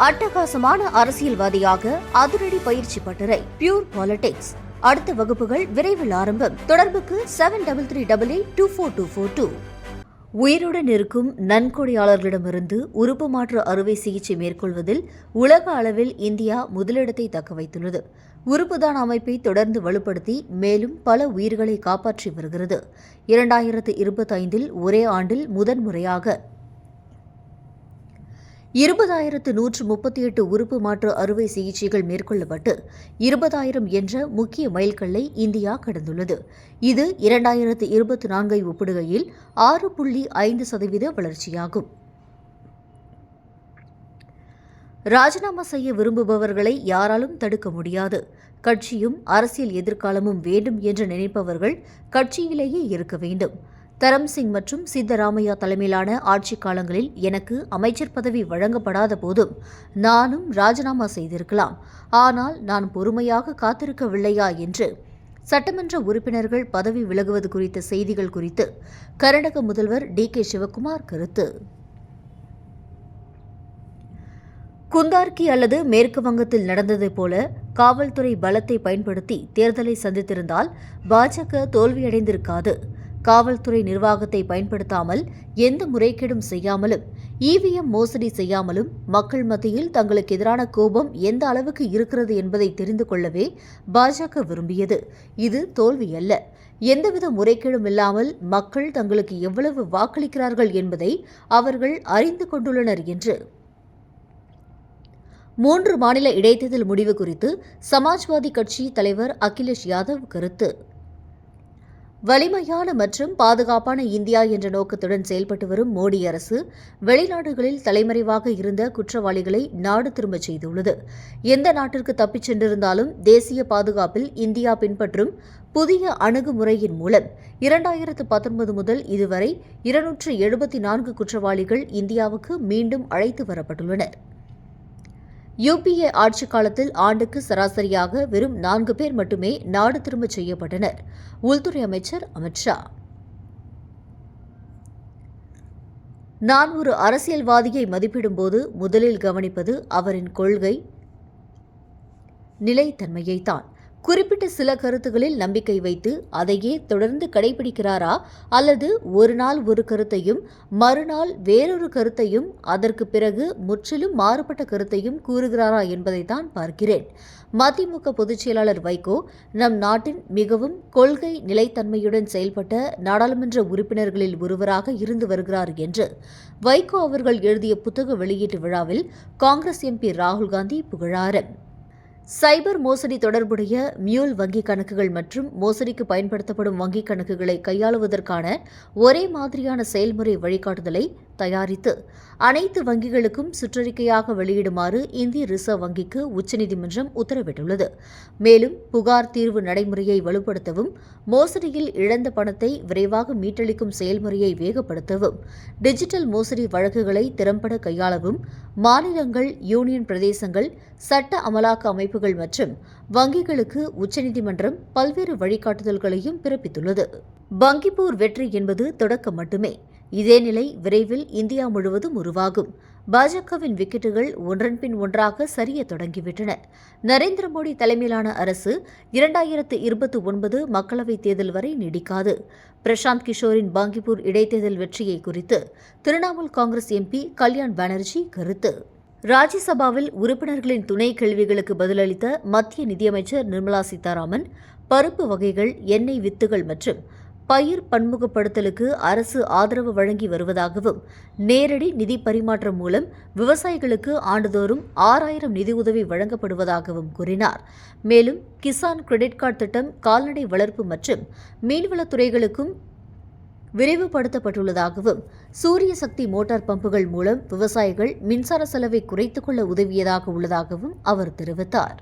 அட்டகாசமான அரசியல்வாதியாக அதிரடி பயிற்சி பட்டறை பியூர் பாலிடிக்ஸ். அடுத்த வகுப்புகள் விரைவில் ஆரம்பம். தொடர்புக்கு 7388242442. உயிருடன் இருக்கும் நன்கொடையாளர்களிடமிருந்து உறுப்பு மாற்று அறுவை சிகிச்சை மேற்கொள்வதில் உலக அளவில் இந்தியா முதலிடத்தை தக்க வைத்துள்ளது. உறுப்புதான அமைப்பை தொடர்ந்து வலுப்படுத்தி மேலும் பல உயிர்களை காப்பாற்றி வருகிறது. 2025 ஒரே ஆண்டில் முதன்முறையாக 20,138 உறுப்பு மாற்று அறுவை சிகிச்சைகள் மேற்கொள்ளப்பட்டு 20,000 என்ற முக்கிய மைல்கல்லை இந்தியா கடந்துள்ளது. இது 2024 ஒப்பிடுகையில் 6.5% வளர்ச்சியாகும். ராஜினாமா செய்ய விரும்புபவர்களை யாராலும் தடுக்க முடியாது. கட்சியும் அரசியல் எதிர்காலமும் வேண்டும் என்று நினைப்பவர்கள் கட்சியிலேயே இருக்க வேண்டும். தரம்சிங் மற்றும் சித்தராமையா தலைமையிலான ஆட்சிக் காலங்களில் எனக்கு அமைச்சர் பதவி வழங்கப்படாத போதும் நானும் ராஜினாமா செய்திருக்கலாம். ஆனால் நான் பொறுமையாக காத்திருக்கவில்லையா என்று சட்டமன்ற உறுப்பினர்கள் பதவி விலகுவது குறித்த செய்திகள் குறித்து கர்நாடக முதல்வர் DK சிவக்குமார் கருத்து. குந்தார்கி அல்லது மேற்கு வங்கத்தில் நடந்ததைப் போல காவல்துறை பலத்தை பயன்படுத்தி தேர்தலை சந்தித்திருந்தால் பாஜக தோல்வியடைந்திருக்காது. காவல்துறை நிர்வாகத்தை பயன்படுத்தாமல் எந்த முறைகேடும் செய்யாமலும் EVM மோசடி செய்யாமலும் மக்கள் மத்தியில் தங்களுக்கு எதிரான கோபம் எந்த அளவுக்கு இருக்கிறது என்பதை தெரிந்து கொள்ளவே பாஜக விரும்பியது. இது தோல்வியல்ல. எந்தவித முறைகேடும் இல்லாமல் மக்கள் தங்களுக்கு எவ்வளவு வாக்களிக்கிறார்கள் என்பதை அவர்கள் அறிந்து கொண்டுள்ளனர் என்று 3 மாநில இடைத்தேர்தல் முடிவு குறித்து சமாஜ்வாதி கட்சி தலைவர் அகிலேஷ் யாதவ் கருத்து. வலிமையான மற்றும் பாதுகாப்பான இந்தியா என்ற நோக்கத்துடன் செயல்பட்டு வரும் மோடி அரசு வெளிநாடுகளில் தலைமறைவாக இருந்த குற்றவாளிகளை நாடு திரும்பச் செய்துள்ளது. எந்த நாட்டிற்கு தப்பிச் சென்றிருந்தாலும் தேசிய பாதுகாப்பில் இந்தியா பின்பற்றும் புதிய அணுகுமுறையின் மூலம் 2019 முதல் இதுவரை 274 குற்றவாளிகள் இந்தியாவுக்கு மீண்டும் அழைத்து வரப்பட்டுள்ளனர். UPA ஆட்சிக் காலத்தில் ஆண்டுக்கு சராசரியாக வெறும் 4 பேர் மட்டுமே நாடு திரும்பச் செய்யப்பட்டனர். உள்துறை அமைச்சர் அமித் ஷா. நான் ஒரு அரசியல்வாதியை மதிப்பிடும்போது முதலில் கவனிப்பது அவரின் கொள்கை நிலைத்தன்மையைத்தான். குறிப்பிட்ட சில கருத்துகளில் நம்பிக்கை வைத்து அதையே தொடர்ந்து கடைபிடிக்கிறாரா அல்லது ஒரு நாள் ஒரு கருத்தையும் மறுநாள் வேறொரு கருத்தையும் அதற்கு பிறகு முற்றிலும் மாறுபட்ட கருத்தையும் கூறுகிறாரா என்பதைத்தான் பார்க்கிறேன். மதிமுக பொதுச் செயலாளர் வைகோ நம் நாட்டின் மிகவும் கொள்கை நிலைத்தன்மையுடன் செயல்பட்ட நாடாளுமன்ற உறுப்பினர்களில் ஒருவராக இருந்து வருகிறார் என்று வைகோ அவர்கள் எழுதிய புத்தக வெளியீட்டு விழாவில் காங்கிரஸ் MP ராகுல் காந்தி புகழாரம். சைபர் மோசடி தொடர்புடைய மியூல் வங்கிக் கணக்குகள் மற்றும் மோசடிக்கு பயன்படுத்தப்படும் வங்கிக் கணக்குகளை கையாளுவதற்கான ஒரே மாதிரியான செயல்முறை வழிகாட்டுதலை தயாரித்து அனைத்து வங்கிகளுக்கும் சுற்றறிக்கையாக வெளியிடுமாறு இந்திய ரிசர்வ் வங்கிக்கு உச்சநீதிமன்றம் உத்தரவிட்டுள்ளது. மேலும் புகார் தீர்வு நடைமுறையை வலுப்படுத்தவும் மோசடியில் இழந்த பணத்தை விரைவாக மீட்டளிக்கும் செயல்முறையை வேகப்படுத்தவும் டிஜிட்டல் மோசடி வழக்குகளை திறம்பட கையாளவும் மாநிலங்கள், யூனியன் பிரதேசங்கள், சட்ட அமலாக்க அமைப்புகள் மற்றும் வங்கிகளுக்கு உச்சநீதிமன்றம் பல்வேறு வழிகாட்டுதல்களையும் பிறப்பித்துள்ளது. பங்கிப்பூர் வெற்றி என்பது தொடக்கம் மட்டுமே. இதே நிலை விரைவில் இந்தியா முழுவதும் உருவாகும். பாஜகவின் விக்கெட்டுகள் ஒன்றன் பின் ஒன்றாக சரிய தொடங்கிவிட்டன. நரேந்திர மோடி தலைமையிலான அரசு 2029 மக்களவைத் தேர்தல் வரை நீடிக்காது. பிரசாந்த் கிஷோரின் பாங்கிப்பூர் இடைத்தேர்தல் வெற்றியை குறித்து திரிணாமுல் காங்கிரஸ் MP கல்யாண் பானர்ஜி கருத்து. ராஜ்யசபாவில் உறுப்பினர்களின் துணை கேள்விகளுக்கு பதிலளித்த மத்திய நிதியமைச்சர் நிர்மலா சீதாராமன் பருப்பு வகைகள், எண்ணெய் வித்துகள் மற்றும் பயிர் பன்முகப்படுத்தலுக்கு அரசு ஆதரவு வழங்கி வருவதாகவும் நேரடி நிதி பரிமாற்றம் மூலம் விவசாயிகளுக்கு ஆண்டுதோறும் 6,000 நிதியுதவி வழங்கப்படுவதாகவும் கூறினார். மேலும் கிசான் கிரெடிட் கார்டு திட்டம் கால்நடை வளர்ப்பு மற்றும் மீன்வளத்துறைகளுக்கும் விரிவுபடுத்தப்பட்டுள்ளதாகவும் சூரிய சக்தி மோட்டார் பம்புகள் மூலம் விவசாயிகள் மின்சார செலவை குறைத்துக் கொள்ள உதவியதாக உள்ளதாகவும் அவர் தெரிவித்தார்.